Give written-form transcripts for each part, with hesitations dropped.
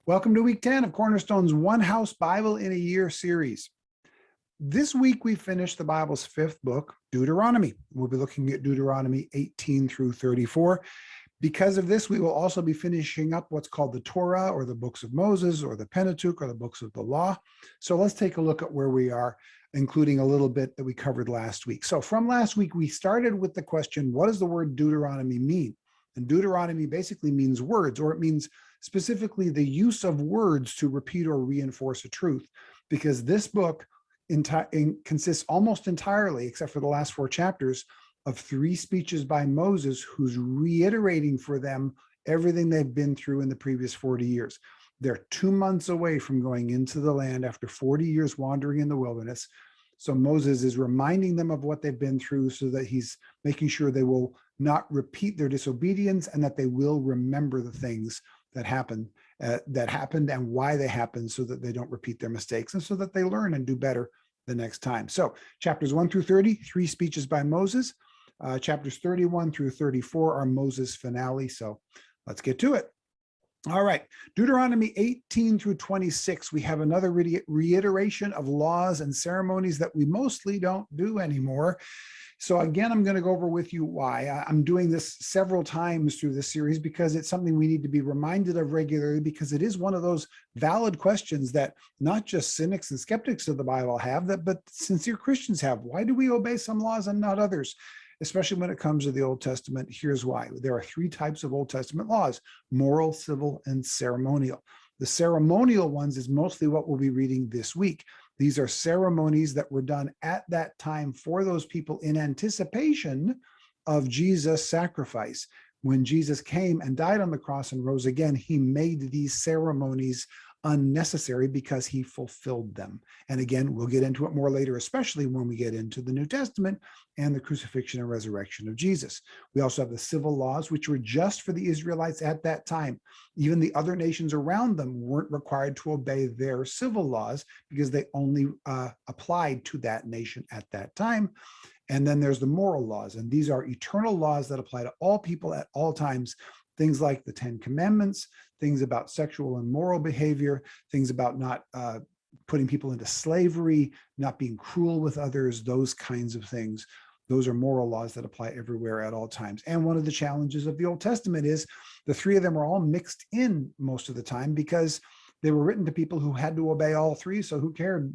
Welcome to week 10 of Cornerstone's One House Bible in a Year series. This week we finished the Bible's fifth book, Deuteronomy. We'll be looking at Deuteronomy 18 through 34. Because of this, we will also be finishing up what's called the Torah, or the books of Moses, or the Pentateuch, or the books of the law. So let's take a look at where we are, including a little bit that we covered last week. So from last week, we started with the question, what does the word Deuteronomy mean? And Deuteronomy basically means words, or it means specifically the use of words to repeat or reinforce a truth, because this book consists almost entirely, except for the last 4 chapters, of 3 speeches by Moses, who's reiterating for them everything they've been through in the previous 40 years. They're 2 months away from going into the land after 40 years wandering in the wilderness. So Moses is reminding them of what they've been through so that he's making sure they will not repeat their disobedience and that they will remember the things that happened and why they happened, so that they don't repeat their mistakes and so that they learn and do better the next time. So chapters 1 through 30, 3 speeches by Moses. Chapters 31 through 34 are Moses' finale. So let's get to it. All right, Deuteronomy 18 through 26, we have another reiteration of laws and ceremonies that we mostly don't do anymore. So again, I'm going to go over with you why. I'm doing this several times through this series because it's something we need to be reminded of regularly, because it is one of those valid questions that not just cynics and skeptics of the Bible have, but sincere Christians have. Why do we obey some laws and not others? Especially when it comes to the Old Testament. Here's why. There are 3 types of Old Testament laws: moral, civil, and ceremonial. The ceremonial ones is mostly what we'll be reading this week. These are ceremonies that were done at that time for those people in anticipation of Jesus' sacrifice. When Jesus came and died on the cross and rose again, he made these ceremonies unnecessary because he fulfilled them. And again, we'll get into it more later, especially when we get into the New Testament and the crucifixion and resurrection of Jesus. We also have the civil laws, which were just for the Israelites at that time. Even the other nations around them weren't required to obey their civil laws because they only applied to that nation at that time. And then there's the moral laws, and these are eternal laws that apply to all people at all times. Things like the 10 Commandments, things about sexual and moral behavior, things about not putting people into slavery, not being cruel with others, those kinds of things. Those are moral laws that apply everywhere at all times. And one of the challenges of the Old Testament is the 3 of them are all mixed in most of the time because they were written to people who had to obey all 3. So who cared,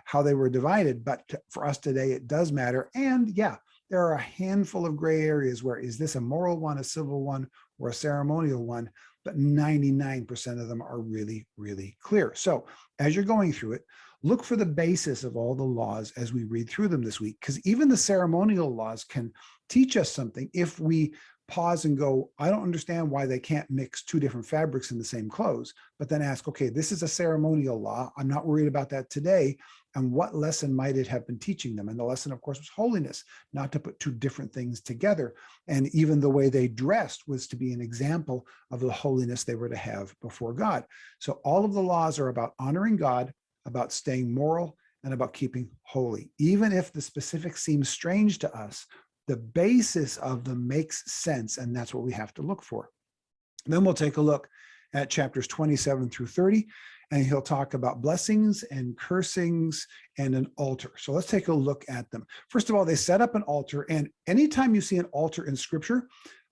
how they were divided? But for us today, it does matter. And yeah, there are a handful of gray areas where, is this a moral one, a civil one, or a ceremonial one? But 99% of them are really, really clear. So as you're going through it, look for the basis of all the laws as we read through them this week, because even the ceremonial laws can teach us something if we pause and go, I don't understand why they can't mix 2 different fabrics in the same clothes, but then ask, okay, this is a ceremonial law. I'm not worried about that today. And what lesson might it have been teaching them? And the lesson, of course, was holiness, not to put 2 different things together. And even the way they dressed was to be an example of the holiness they were to have before God. So all of the laws are about honoring God, about staying moral, and about keeping holy. Even if the specifics seem strange to us, the basis of them makes sense, and that's what we have to look for. Then we'll take a look at chapters 27 through 30, and he'll talk about blessings and cursings and an altar. So let's take a look at them. First of all, they set up an altar, and anytime you see an altar in Scripture,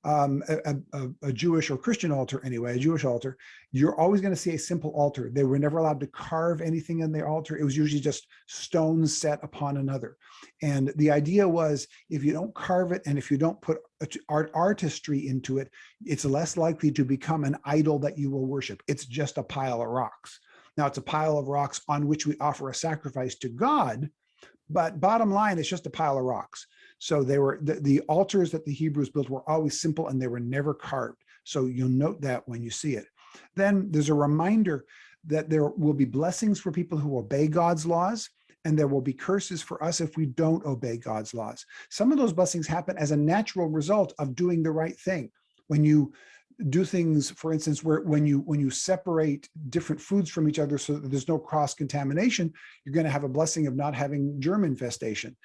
a Jewish or Christian altar anyway, a Jewish altar, you're always going to see a simple altar. They were never allowed to carve anything in their altar. It was usually just stones set upon another. And the idea was, if you don't carve it and if you don't put artistry into it, it's less likely to become an idol that you will worship. It's just a pile of rocks. Now, it's a pile of rocks on which we offer a sacrifice to God, but bottom line, it's just a pile of rocks. So they were the altars that the Hebrews built were always simple, and they were never carved. So you'll note that when you see it. Then there's a reminder that there will be blessings for people who obey God's laws, and there will be curses for us if we don't obey God's laws. Some of those blessings happen as a natural result of doing the right thing. When you do things, for instance, when you separate different foods from each other so that there's no cross-contamination, you're going to have a blessing of not having germ infestation.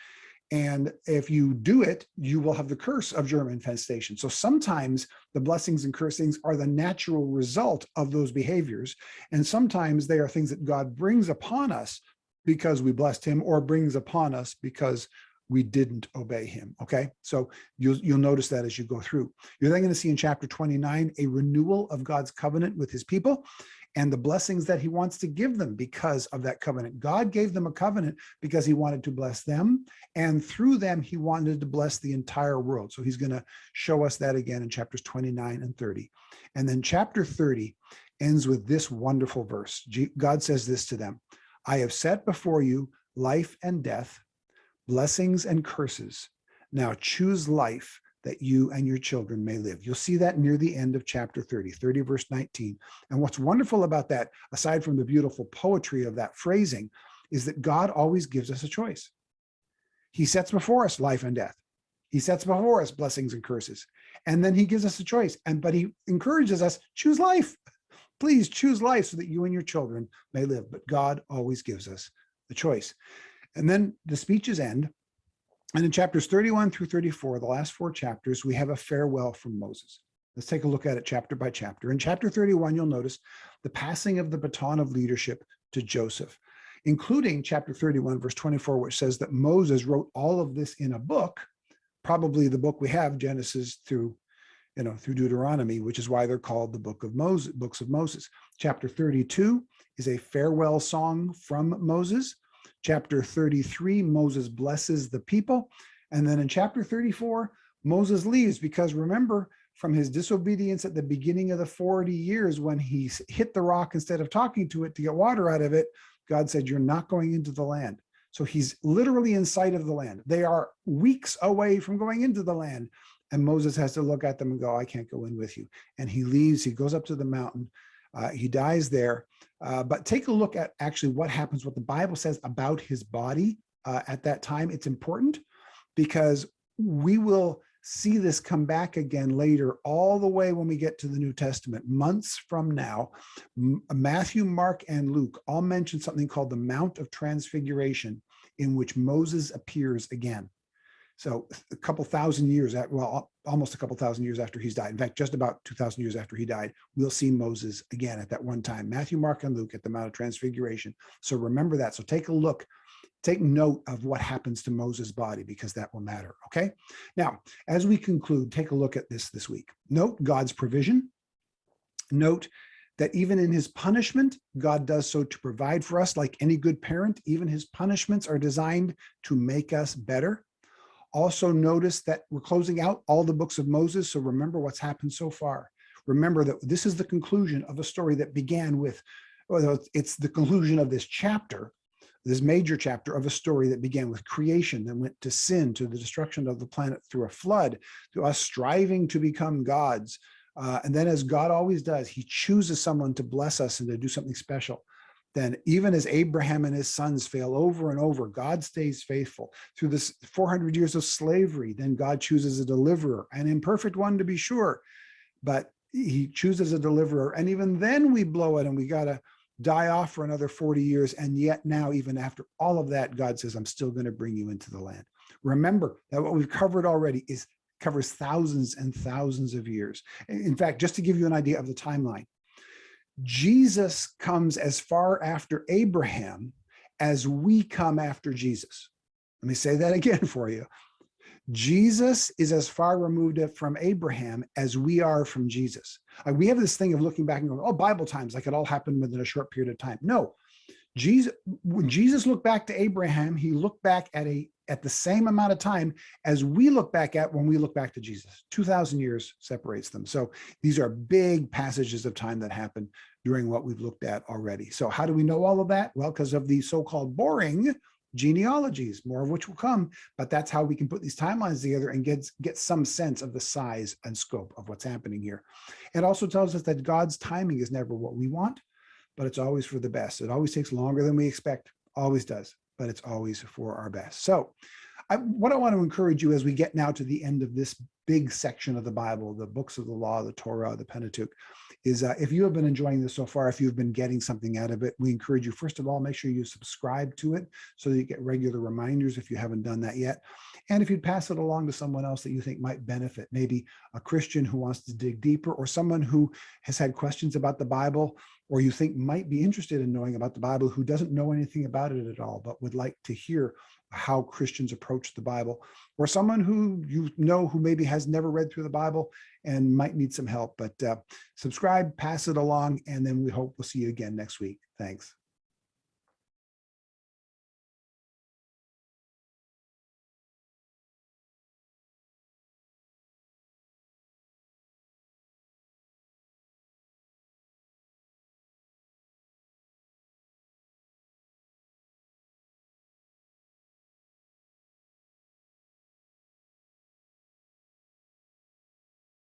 And if you do it, you will have the curse of germ infestation. So sometimes the blessings and cursings are the natural result of those behaviors. And sometimes they are things that God brings upon us because we blessed him, or brings upon us because we didn't obey him. Okay. So you'll notice that as you go through. You're then going to see in chapter 29 a renewal of God's covenant with his people and the blessings that he wants to give them because of that covenant. God gave them a covenant because he wanted to bless them, and through them he wanted to bless the entire world. So he's going to show us that again in chapters 29 and 30. And then chapter 30 ends with this wonderful verse. God says this to them: I have set before you life and death, blessings and curses. Now choose life, that you and your children may live. You'll see that near the end of chapter 30 verse 19. And what's wonderful about that, aside from the beautiful poetry of that phrasing, is that God always gives us a choice. He sets before us life and death. He sets before us blessings and curses. And then he gives us a choice. But he encourages us, choose life. Please choose life so that you and your children may live. But God always gives us the choice. And then the speeches end. And in chapters 31 through 34, the last 4 chapters, we have a farewell from Moses. Let's take a look at it chapter by chapter. In chapter 31, you'll notice the passing of the baton of leadership to Joseph, including chapter 31, verse 24, which says that Moses wrote all of this in a book, probably the book we have, Genesis through Deuteronomy, which is why they're called the books of Moses. Chapter 32 is a farewell song from Moses. Chapter 33, Moses blesses the people. And then in chapter 34, Moses leaves, because remember, from his disobedience at the beginning of the 40 years, when he hit the rock instead of talking to it to get water out of it, God said, you're not going into the land. So he's literally in sight of the land. They are weeks away from going into the land. And Moses has to look at them and go, I can't go in with you. And he leaves, he goes up to the mountain. He dies there. But take a look at actually what happens, what the Bible says about his body at that time. It's important because we will see this come back again later, all the way when we get to the New Testament, months from now. Matthew, Mark, and Luke all mention something called the Mount of Transfiguration, in which Moses appears again. So a couple thousand years, almost a couple thousand years after he's died. In fact, just about 2,000 years after he died, we'll see Moses again at that one time. Matthew, Mark, and Luke at the Mount of Transfiguration. So remember that. So take a look, take note of what happens to Moses' body, because that will matter, okay? Now, as we conclude, take a look at this week. Note God's provision. Note that even in his punishment, God does so to provide for us. Like any good parent, even his punishments are designed to make us better. Also notice that we're closing out all the books of Moses. So remember what's happened so far. Remember that this is the conclusion of a story that began with, well, it's the conclusion of this chapter, this major chapter of a story that began with creation, then went to sin, to the destruction of the planet through a flood, to us striving to become gods. And then, as God always does, he chooses someone to bless us and to do something special. Then even as Abraham and his sons fail over and over, God stays faithful. Through this 400 years of slavery, then God chooses a deliverer, an imperfect one to be sure, but he chooses a deliverer. And even then we blow it and we got to die off for another 40 years. And yet now, even after all of that, God says, I'm still going to bring you into the land. Remember that what we've covered already covers thousands and thousands of years. In fact, just to give you an idea of the timeline, Jesus comes as far after Abraham as we come after Jesus. Let me say that again for you. Jesus is as far removed from Abraham as we are from Jesus. We have this thing of looking back and going, oh, Bible times, like it all happened within a short period of time. No, when Jesus looked back to Abraham, he looked back at the same amount of time as we look back at when we look back to Jesus. 2,000 years separates them. So these are big passages of time that happen during what we've looked at already. So how do we know all of that? Well, because of the so-called boring genealogies, more of which will come, but that's how we can put these timelines together and get some sense of the size and scope of what's happening here. It also tells us that God's timing is never what we want, but it's always for the best. It always takes longer than we expect, always does, but it's always for our best. So What I want to encourage you as we get now to the end of this big section of the Bible, the books of the law, the Torah, the Pentateuch, is if you have been enjoying this so far, if you've been getting something out of it, we encourage you, first of all, make sure you subscribe to it so that you get regular reminders if you haven't done that yet. And if you'd pass it along to someone else that you think might benefit, maybe a Christian who wants to dig deeper, or someone who has had questions about the Bible, or you think might be interested in knowing about the Bible, who doesn't know anything about it at all, but would like to hear how Christians approach the Bible, or someone who you know who maybe has never read through the Bible and might need some help. But subscribe, pass it along, and then we hope we'll see you again next week. Thanks.